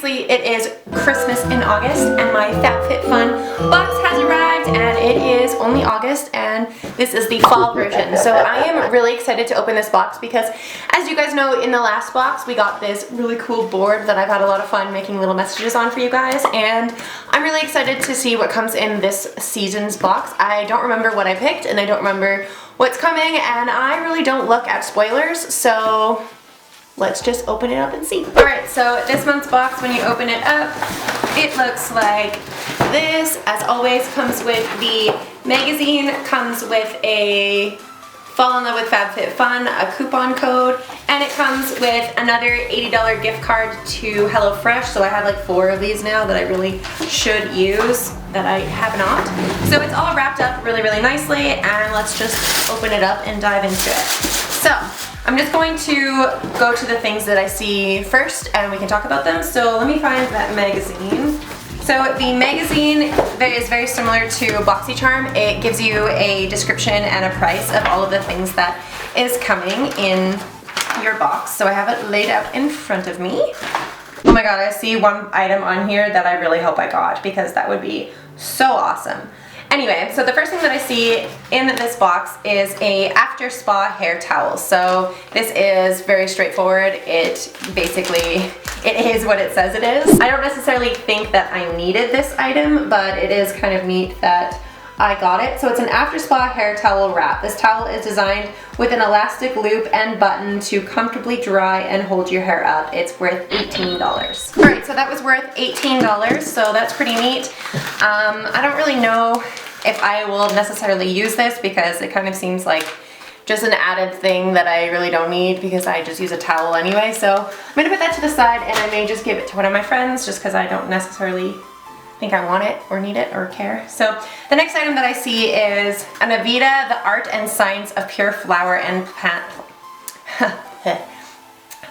obviously it is Christmas in August and my FabFitFun box has arrived, and it is only August and this is the fall version. So I am really excited to open this box because, as you guys know, in the last box we got this really cool board that I've had a lot of fun making little messages on for you guys, and I'm really excited to see what comes in this season's box. I don't remember what I picked and I don't remember what's coming, and I really don't look at spoilers, so let's just open it up and see. Alright, so this month's box, when you open it up, it looks like this. As always, comes with the magazine, comes with a Fall in Love with FabFitFun, a coupon code, and it comes with another $80 gift card to HelloFresh. So I have like 4 of these now that I really should use that I have not. So it's all wrapped up really, really nicely, and let's just open it up and dive into it. So I'm just going to go to the things that I see first and we can talk about them. So let me find that magazine. So the magazine is very similar to BoxyCharm. It gives you a description and a price of all of the things that is coming in your box. So I have it laid out in front of me. Oh my god, I see one item on here that I really hope I got, because that would be so awesome. Anyway, so the first thing that I see in this box is a after spa hair towel. So this is very straightforward. It is what it says it is. I don't necessarily think that I needed this item, but it is kind of neat that I got it. So it's an after spa hair towel wrap. This towel is designed with an elastic loop and button to comfortably dry and hold your hair up. It's worth $18. Alright, so that was worth $18, so that's pretty neat. I don't really know if I will necessarily use this because it kind of seems like just an added thing that I really don't need because I just use a towel anyway. So I'm going to put that to the side, and I may just give it to one of my friends just because I don't necessarily think I want it or need it or care. So the next item that I see is an Avita, the Art and Science of Pure Flower and Plant.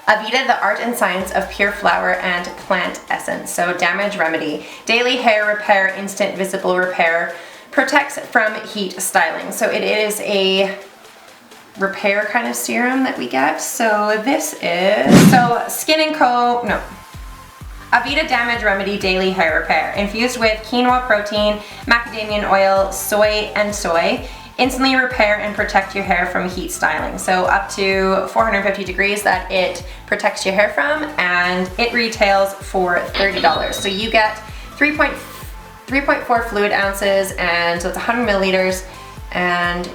Avita, the Art and Science of Pure Flower and Plant Essence. So damage remedy, daily hair repair, instant visible repair, protects from heat styling. So it is a repair kind of serum that we get. So this is, Skin & Co, no. Avita Damage Remedy Daily Hair Repair, infused with quinoa protein, macadamia oil, soy, instantly repair and protect your hair from heat styling. So up to 450 degrees that it protects your hair from, and it retails for $30. So you get 3.4 fluid ounces, and so it's 100 milliliters, and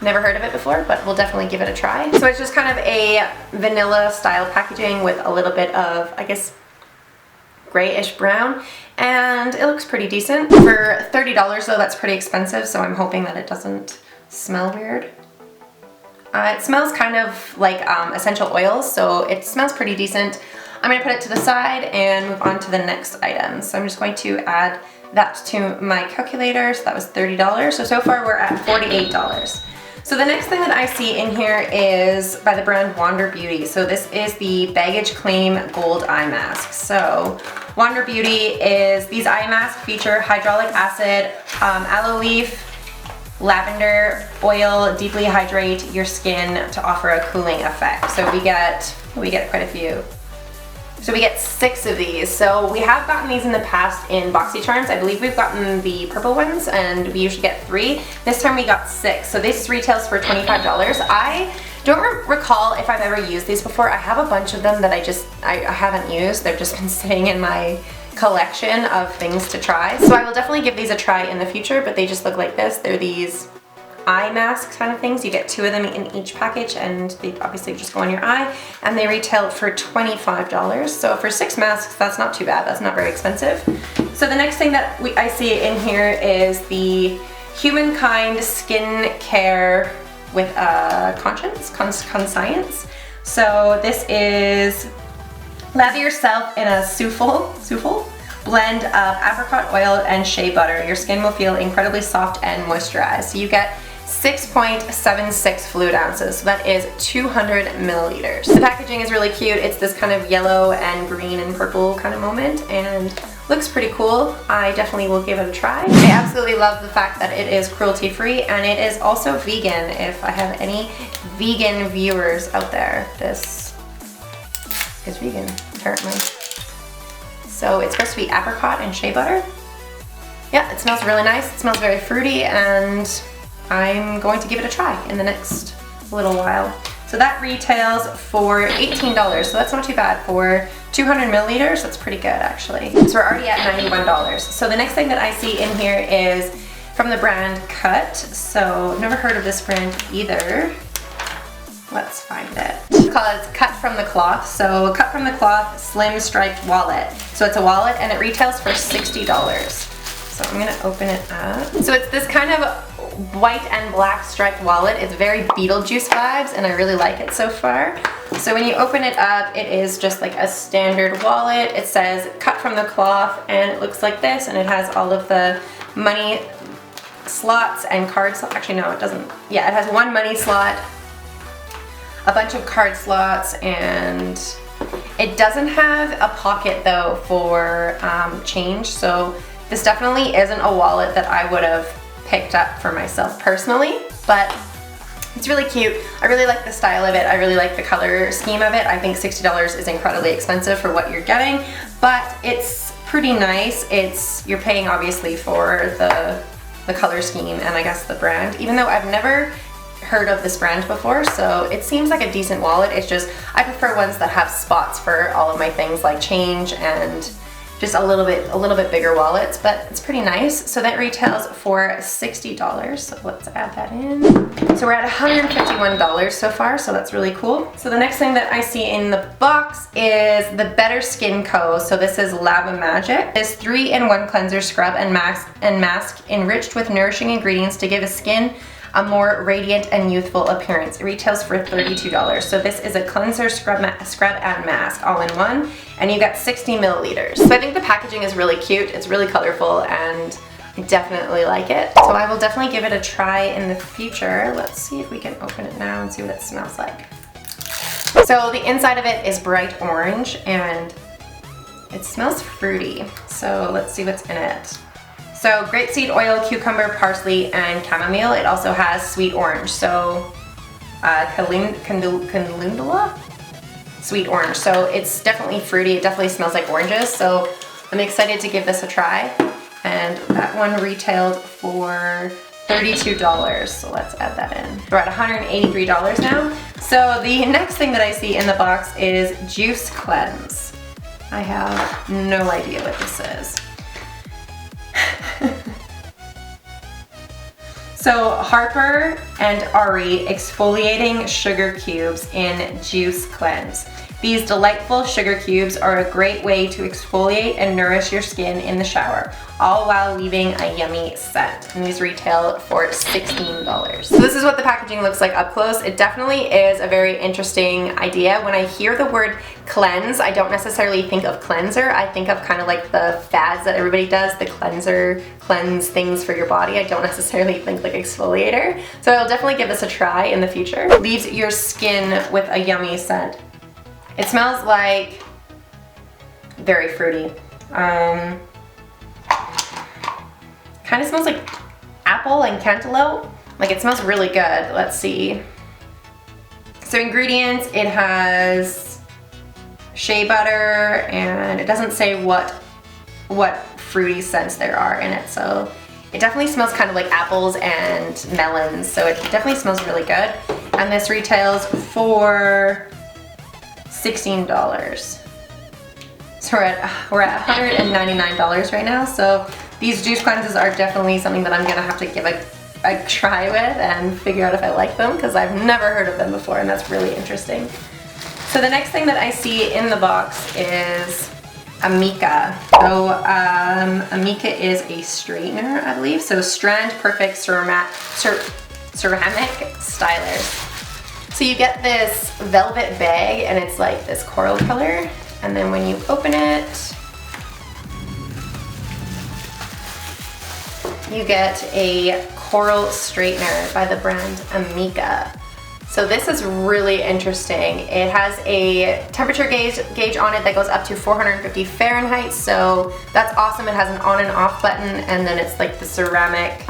never heard of it before, but we'll definitely give it a try. So it's just kind of a vanilla style packaging with a little bit of, I guess, grayish brown, and it looks pretty decent. For $30 though, that's pretty expensive, so I'm hoping that it doesn't smell weird. It smells kind of like essential oils, so it smells pretty decent. I'm going to put it to the side and move on to the next item. So I'm just going to add that to my calculator. So that was $30. So far we're at $48. So the next thing that I see in here is by the brand Wander Beauty. So this is the Baggage Claim Gold Eye Mask. So Wander Beauty is, these eye masks feature hydraulic acid, aloe leaf, lavender oil, deeply hydrate your skin to offer a cooling effect. So we get quite a few. So we get 6 of these. So we have gotten these in the past in BoxyCharms. I believe we've gotten the purple ones, and we usually get 3. This time we got 6. So this retails for $25. I don't recall if I've ever used these before. I have a bunch of them that I haven't used. They've just been sitting in my collection of things to try. So I will definitely give these a try in the future, but they just look like this. They're these eye masks kind of things. You get 2 of them in each package, and they obviously just go on your eye, and they retail for $25. So for 6 masks, that's not too bad. That's not very expensive. So the next thing that I see in here is the Humankind Skin Care with Conscience. So this is lather yourself in a souffle blend of apricot oil and shea butter. Your skin will feel incredibly soft and moisturized. So you get 6.76 fluid ounces, so that is 200 milliliters. The packaging is really cute. It's this kind of yellow and green and purple kind of moment, and looks pretty cool. I definitely will give it a try. I absolutely love the fact that it is cruelty free, and it is also vegan. If I have any vegan viewers out there, this is vegan, apparently. So it's supposed to be apricot and shea butter. Yeah, it smells really nice. It smells very fruity, and I'm going to give it a try in the next little while. So that retails for $18, so that's not too bad. For 200 milliliters, that's pretty good actually. So we're already at $91. So the next thing that I see in here is from the brand Cut. So I've never heard of this brand either. Let's find it. It's called Cut from the Cloth. So Cut from the Cloth Slim Striped Wallet. So it's a wallet and it retails for $60. So I'm gonna open it up. So it's this kind of white and black striped wallet. It's very Beetlejuice vibes and I really like it so far. So when you open it up, it is just like a standard wallet. It says Cut from the Cloth and it looks like this, and it has all of the money slots and cards. Actually no, it doesn't. Yeah, it has one money slot, a bunch of card slots, and it doesn't have a pocket though for change. So this definitely isn't a wallet that I would have picked up for myself personally, but it's really cute. I really like the style of it. I really like the color scheme of it. I think $60 is incredibly expensive for what you're getting, but it's pretty nice. You're paying obviously for the color scheme and I guess the brand, even though I've never heard of this brand before, so it seems like a decent wallet. It's just, I prefer ones that have spots for all of my things like change and just a little bit bigger wallets, but it's pretty nice. So that retails for $60. So let's add that in. So we're at $151 so far, so that's really cool. So the next thing that I see in the box is the Better Skin Co. So this is Lava Magic. This 3-in-1 cleanser, scrub, and mask enriched with nourishing ingredients to give a skin a more radiant and youthful appearance. It retails for $32. So this is a cleanser, scrub and mask all in one, and you got 60 milliliters. So I think the packaging is really cute. It's really colorful and I definitely like it. So I will definitely give it a try in the future. Let's see if we can open it now and see what it smells like. So the inside of it is bright orange and it smells fruity. So let's see what's in it. So grapeseed oil, cucumber, parsley, and chamomile. It also has sweet orange, so calendula? Sweet orange. So it's definitely fruity. It definitely smells like oranges. So I'm excited to give this a try. And that one retailed for $32. So let's add that in. We're at $183 now. So the next thing that I see in the box is Juice Cleanse. I have no idea what this is. So Harper and Ari exfoliating sugar cubes in Juice Cleanse. These delightful sugar cubes are a great way to exfoliate and nourish your skin in the shower, all while leaving a yummy scent. And these retail for $16. So this is what the packaging looks like up close. It definitely is a very interesting idea. When I hear the word cleanse, I don't necessarily think of cleanser. I think of kind of like the fads that everybody does, the cleanse things for your body. I don't necessarily think like exfoliator. So I'll definitely give this a try in the future. Leaves your skin with a yummy scent. It smells like very fruity. Kind of smells like apple and cantaloupe. Like it smells really good. Let's see. So ingredients, it has shea butter and it doesn't say what fruity scents there are in it. So it definitely smells kind of like apples and melons. So it definitely smells really good. And this retails for $16. So we're at $199 right now. So these juice cleanses are definitely something that I'm gonna have to give a try with and figure out if I like them, because I've never heard of them before, and that's really interesting. So the next thing that I see in the box is Amika. So Amika is a straightener, I believe. So Strand Perfect Ceramic Stylers. So you get this velvet bag and it's like this coral color, and then when you open it, you get a coral straightener by the brand Amika. So this is really interesting. It has a temperature gauge on it that goes up to 450 Fahrenheit, so that's awesome. It has an on and off button, and then it's like the ceramic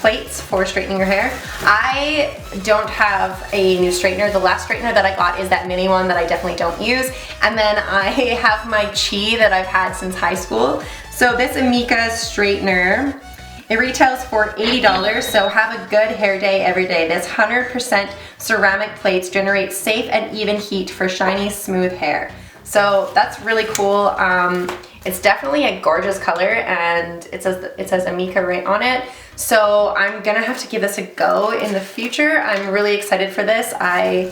plates for straightening your hair. I don't have a new straightener. The last straightener that I got is that mini one that I definitely don't use. And then I have my Chi that I've had since high school. So this Amika straightener, it retails for $80, so have a good hair day every day. This 100% ceramic plates generate safe and even heat for shiny, smooth hair. So that's really cool. It's definitely a gorgeous color, and it says Amika right on it. So I'm gonna have to give this a go in the future. I'm really excited for this. I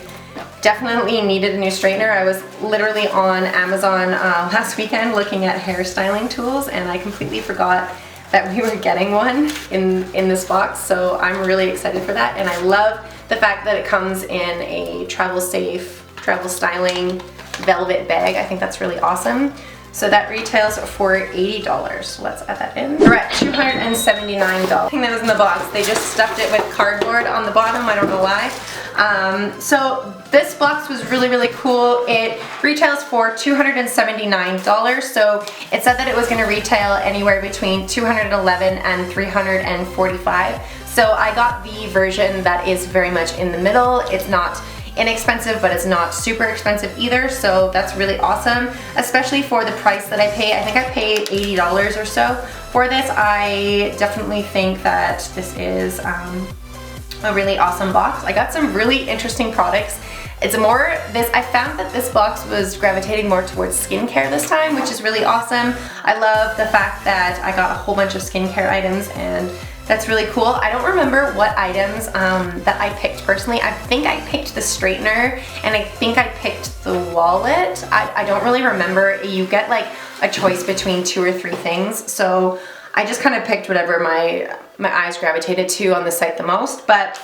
definitely needed a new straightener. I was literally on Amazon last weekend looking at hairstyling tools, and I completely forgot that we were getting one in this box. So I'm really excited for that, and I love the fact that it comes in a travel safe, travel styling velvet bag. I think that's really awesome. So that retails for $80. Let's add that in. We're at $279. I think that was in the box. They just stuffed it with cardboard on the bottom. I don't know why. So this box was really, really cool. It retails for $279. So it said that it was going to retail anywhere between $211 and $345. So I got the version that is very much in the middle. It's not inexpensive, but it's not super expensive either, so that's really awesome, especially for the price that I pay. I think I paid $80 or so for this. I definitely think that this is a really awesome box. I got some really interesting products. I found that this box was gravitating more towards skincare this time, which is really awesome. I love the fact that I got a whole bunch of skincare items, and that's really cool. I don't remember what items that I picked personally. I think I picked the straightener, and I think I picked the wallet. I don't really remember. You get like a choice between 2 or 3 things, so I just kind of picked whatever my eyes gravitated to on the site the most. But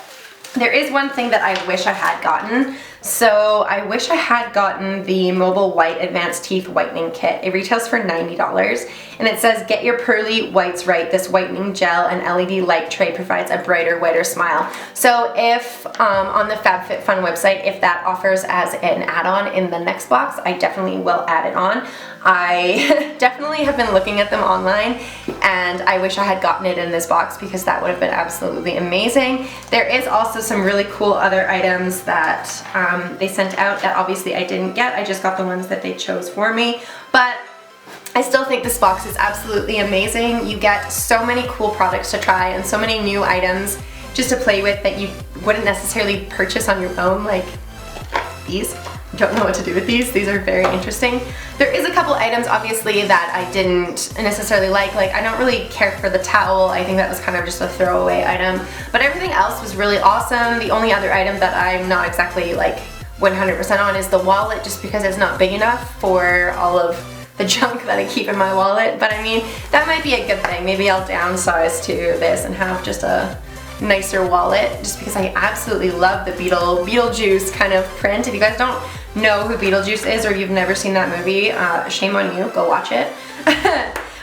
there is one thing that I wish I had gotten. So I wish I had gotten the Mobile White Advanced Teeth Whitening Kit. It retails for $90, and it says, get your pearly whites right. This whitening gel and LED light tray provides a brighter, whiter smile. So if on the FabFitFun website, if that offers as an add-on in the next box, I definitely will add it on. I definitely have been looking at them online, and I wish I had gotten it in this box because that would have been absolutely amazing. There is also some really cool other items that they sent out that obviously I didn't get. I just got the ones that they chose for me, but I still think this box is absolutely amazing. You get so many cool products to try and so many new items just to play with that you wouldn't necessarily purchase on your own, like these. Don't know what to do with these. These are very interesting. There is a couple items obviously that I didn't necessarily like I don't really care for the towel. I think that was kind of just a throwaway item, but everything else was really awesome. The only other item that I'm not exactly like 100% on is the wallet, just because it's not big enough for all of the junk that I keep in my wallet. But I mean, that might be a good thing. Maybe I'll downsize to this and have just a nicer wallet, just because I absolutely love the Beetlejuice kind of print. If you guys don't know who Beetlejuice is, or you've never seen that movie, shame on you, go watch it.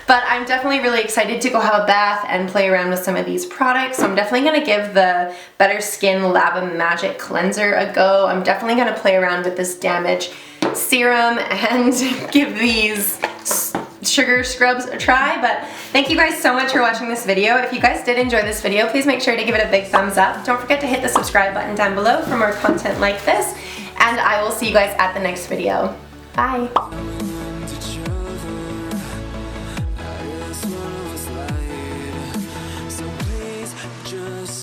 But I'm definitely really excited to go have a bath and play around with some of these products. So I'm definitely going to give the Better Skin Lava Magic Cleanser a go. I'm definitely going to play around with this Damage Serum and give these sugar scrubs a try. But thank you guys so much for watching this video. If you guys did enjoy this video, please make sure to give it a big thumbs up. Don't forget to hit the subscribe button down below for more content like this, and I will see you guys at the next video. Bye!